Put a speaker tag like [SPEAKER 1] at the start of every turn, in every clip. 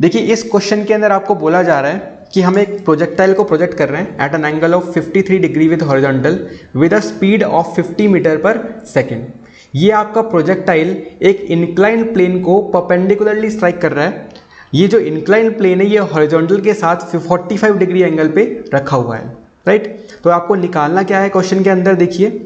[SPEAKER 1] देखिए इस क्वेश्चन के अंदर आपको बोला जा रहा है कि हम एक प्रोजेक्टाइल को प्रोजेक्ट कर रहे हैं at an angle of 53 degree with horizontal with a speed of 50 metre per second. ये आपका प्रोजेक्टाइल एक इंक्लाइन प्लेन को परपेंडिकुलरली स्ट्राइक कर रहा है। ये जो इंक्लाइन प्लेन है ये हॉरिजॉन्टल के साथ 45 डिग्री एंगल पे रखा हुआ है, राइट। तो आपको निकालना क्या है क्वेश्चन के अंदर, देखिए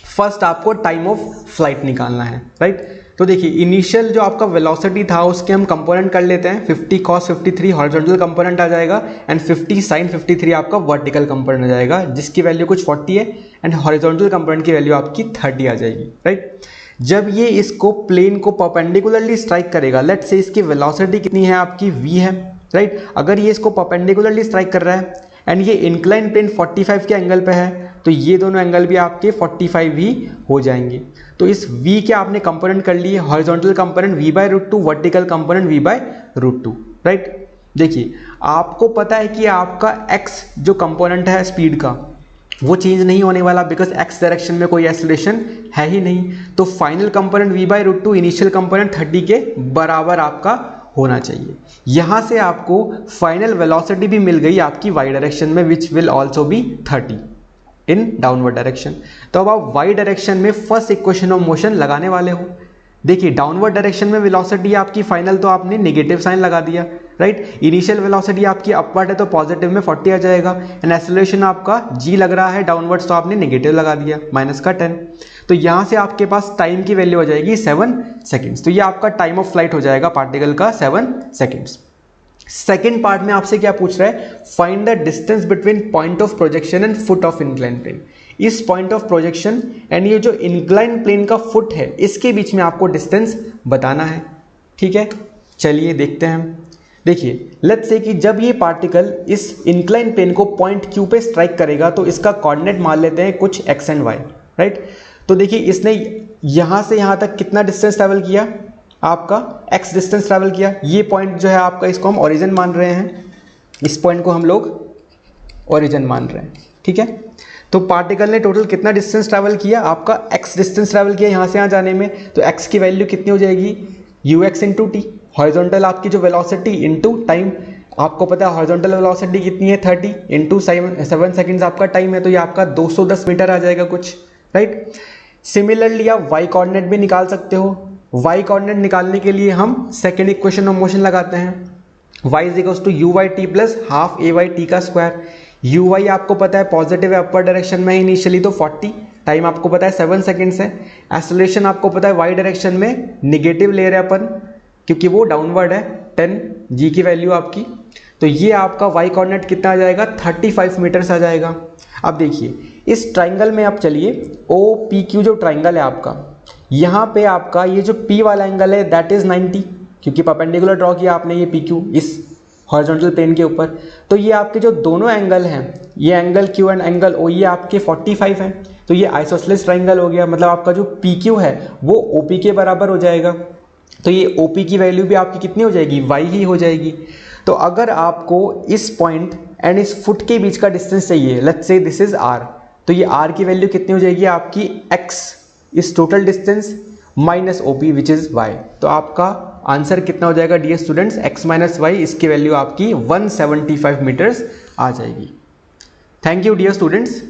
[SPEAKER 1] फर्स्ट आपको टाइम ऑफ फ्लाइट निकालना है, राइट। तो देखिए इनिशियल जो आपका वेलोसिटी था उसके हम कंपोनेंट कर लेते हैं। 50 cos 53 हॉरिजॉन्टल कंपोनेंट आ जाएगा एंड 50 sin 53 आपका वर्टिकल कंपोनेंट आ जाएगा, जिसकी वैल्यू कुछ 40 है एंड हॉरिजॉन्टल कंपोनेंट की वैल्यू आपकी 30 आ जाएगी, राइट। जब ये इसको प्लेन को परपेंडिकुलरली स्ट्राइक करेगा, लेट्स से इसकी वेलोसिटी कितनी है आपकी v है, राइट। अगर ये इसको परपेंडिकुलरली स्ट्राइक कर रहा है एंड ये इंक्लाइन प्लेन 45 के एंगल पे है तो ये दोनों एंगल भी आपके 45 ही हो जाएंगे। तो इस v के आपने कंपोनेंट कर लिए, horizontal component v/√2, vertical component v/√2, right. देखिए आपको पता है कि आपका x जो कंपोनेंट है स्पीड का वो चेंज नहीं होने वाला, बिकॉज x डायरेक्शन में कोई एक्सेलरेशन है ही नहीं। तो final component v/√2 initial component 30 के बराबर आपका होना चाहिए। यहां से आपको फाइनल वेलोसिटी भी मिल गई आपकी y डायरेक्शन में, which will also be 30 in downward direction. तो अब आप y डायरेक्शन में फर्स्ट इक्वेशन ऑफ मोशन लगाने वाले हो। देखिए डाउनवर्ड डायरेक्शन में वेलोसिटी आपकी फाइनल तो आपने नेगेटिव साइन लगा दिया, राइट। इनिशियल वेलोसिटी आपकी अपवर्ड है तो पॉजिटिव में 40 आ जाएगा एंड एक्सेलरेशन आपका g लग रहा है डाउनवर्ड्स तो आपने नेगेटिव लगा दिया माइनस का 10। तो यहां से आपके पास टाइम की वैल्यू हो जाएगी 7 सेकेंड्स। तो ये आपका टाइम ऑफ फ्लाइट हो जाएगा पार्टिकल का 7 सेकेंड्स। सेकेंड पार्ट में आपसे क्या पूछ रहा है, find the distance between point of projection and foot of incline plane. इस पॉइंट ऑफ प्रोजेक्शन एंड ये जो इंक्लाइन प्लेन का फुट है इसके बीच में आपको डिस्टेंस बताना है, ठीक है। चलिए देखते हैं। देखिए लेट्स से कि जब ये पार्टिकल इस इंक्लाइन प्लेन को पॉइंट Q पे स्ट्राइक करेगा तो इसका कोऑर्डिनेट मान लेते हैं कुछ x एंड y, राइट। तो देखिए इसने यहां से यहां तक कितना डिस्टेंस ट्रैवल किया, आपका x डिस्टेंस ट्रैवल किया। ये पॉइंट जो है आपका इसको हम ओरिजिन मान रहे हैं, इस पॉइंट को हम लोग ओरिजिन मान रहे हैं, ठीक है। तो पार्टिकल ने टोटल कितना डिस्टेंस ट्रैवल किया, आपका x डिस्टेंस ट्रैवल किया यहां से यहां जाने में। तो x की वैल्यू कितनी हो जाएगी, ux इंटू टी। हॉरिजॉन्टल आपकी जो वेलोसिटी इंटू टाइम, आपको पता है हॉरिजॉन्टल वेलोसिटी कितनी है 30 इंटू 7 सेकेंड्स आपका टाइम है, तो ये आपका 210 मीटर आ जाएगा कुछ, राइट। सिमिलरली आप y कोऑर्डिनेट भी निकाल सकते हो। y कोऑर्डिनेट निकालने के लिए हम सेकेंड इक्वेशन ऑफ मोशन लगाते हैं। y equals to u by T plus half a by T का स्क्वायर। u आपको पता है पॉजिटिव है अपर डायरेक्शन में इनिशियली तो 40, टाइम आपको पता है 7 सेकेंड्स है। एक्सेलरेशन आपको पता है y डायरेक्शन में नेगेटिव ले रहे हैं अपन क्योंकि वो डाउनवर्ड है, 10 g की वैल्यू आपकी। तो ये आपका y कोऑर्डिनेट कितना आ जाएगा, 35 मीटर्स आ जाएगा। अब देखिए इस ट्राइंगल में आप चलिए OPQ जो ट्राइंगल है आपका, यहाँ पे आपका ये जो P वाला एंगल है दैट इज 90, क्योंकि परपेंडिकुलर ड्रॉ किया आपने ये PQ इस हॉरिजॉन्टल प्लेन के ऊपर। तो ये आपके जो दोनों एंगल हैं, ये angle Q and angle O, ये आपके 45 है। तो ये आइसोसेलेस ट्राइंगल हो गया, मतलब आपका जो PQ है वो OP के बराबर हो जाएगा। तो ये OP की वैल्यू भी आपकी कितनी हो जाएगी, y ही हो जाएगी। तो अगर आपको इस पॉइंट एंड इस फुट के बीच का डिस्टेंस चाहिए, let's say this is r, तो ये r की वैल्यू कितनी हो जाएगी आपकी x इस total distance minus OP which is y। तो आपका आंसर कितना हो जाएगा डियर स्टूडेंट्स, x माइनस y, इसकी वैल्यू आपकी 175 मीटर्स आ जाएगी। Thank you dear students.